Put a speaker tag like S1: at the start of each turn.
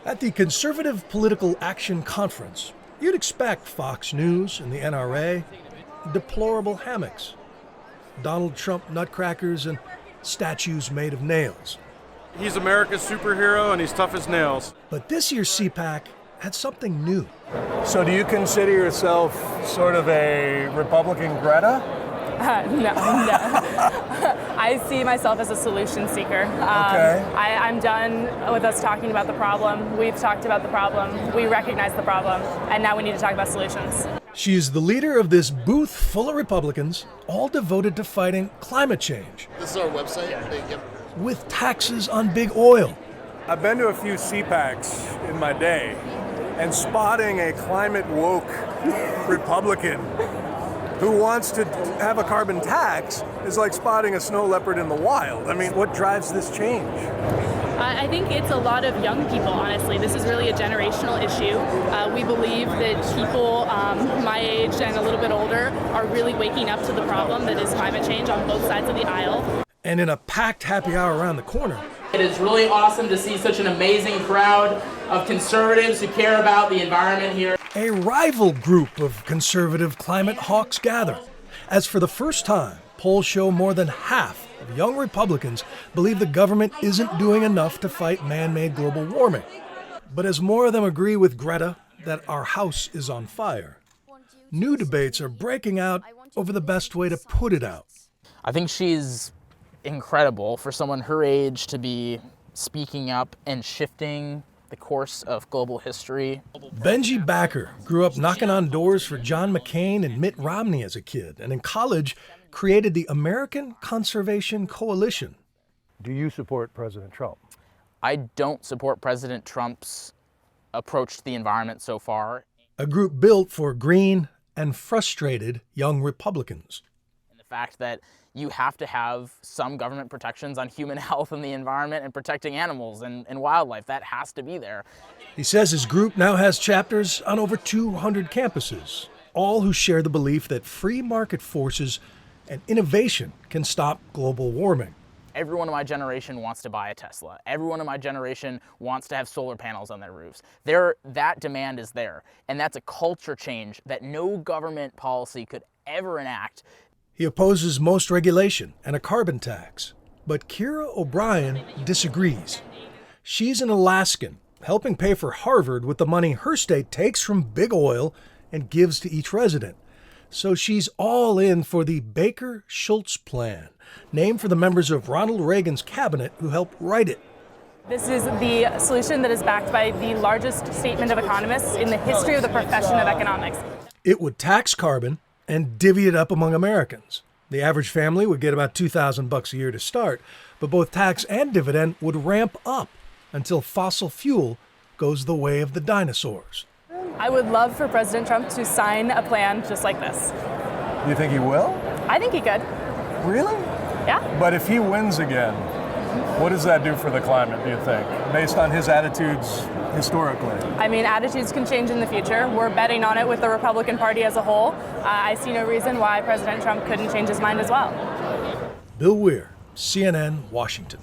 S1: At the Conservative Political Action Conference, you'd expect Fox News and the NRA, deplorable hammocks, Donald Trump nutcrackers, and statues made of nails.
S2: He's America's superhero and he's tough as nails.
S1: But this year's CPAC had something new.
S3: So do you consider yourself sort of a Republican Greta?
S4: No. I see myself as a solution seeker.
S3: Okay.
S4: I'm done with us talking about the problem. We've talked about the problem. We recognize the problem. And now we need to talk about solutions.
S1: She is the leader of this booth full of Republicans, all devoted to fighting climate change.
S5: This is our website.
S1: With taxes on big oil.
S3: I've been to a few CPACs in my day, and spotting a climate woke Republican who wants to have a carbon tax is like spotting a snow leopard in the wild. I mean, what drives this change?
S4: I think it's a lot of young people, honestly. This is really a generational issue. We believe that people my age and a little bit older are really waking up to the problem that is climate change on both sides of the aisle.
S1: And in a packed happy hour around the corner,
S6: it is really awesome to see such an amazing crowd of conservatives who care about the environment here.
S1: a rival group of conservative climate hawks gather. As for the first time, polls show more than half of young Republicans believe the government isn't doing enough to fight man-made global warming. But as more of them agree with Greta that our house is on fire, new debates are breaking out over the best way to put it out.
S6: I think she's incredible for someone her age to be speaking up and shifting the course of global history.
S1: Benji Backer grew up knocking on doors for John McCain and Mitt Romney as a kid, and in college created the American Conservation Coalition.
S3: Do you support President Trump?
S6: I don't support President Trump's approach to the environment so far.
S1: A group built for green and frustrated young Republicans.
S6: And the fact that you have to have some government protections on human health and the environment and protecting animals and wildlife, that has to be there.
S1: He says his group now has chapters on over 200 campuses, all who share the belief that free market forces and innovation can stop global warming.
S6: Everyone in my generation wants to buy a Tesla. Everyone in my generation wants to have solar panels on their roofs. That demand is there, and that's a culture change that no government policy could ever enact.
S1: He opposes most regulation and a carbon tax. But Kira O'Brien disagrees. She's an Alaskan, helping pay for Harvard with the money her state takes from big oil and gives to each resident. So she's all in for the Baker-Schultz plan, named for the members of Ronald Reagan's cabinet who helped write it.
S4: This is the solution that is backed by the largest statement of economists in the history of the profession of economics.
S1: It would tax carbon and divvy it up among Americans. The average family would get about $2,000 a year to start, but both tax and dividend would ramp up until fossil fuel goes the way of the dinosaurs.
S4: I would love for President Trump to sign a plan just like this.
S3: You think he will?
S4: I think he could.
S3: Really?
S4: Yeah.
S3: But if he wins again, what does that do for the climate, do you think, based on his attitudes historically?
S4: I mean, attitudes can change in the future. We're betting on it with the Republican Party as a whole. I see no reason why President Trump couldn't change his mind as well.
S1: Bill Weir, CNN, Washington.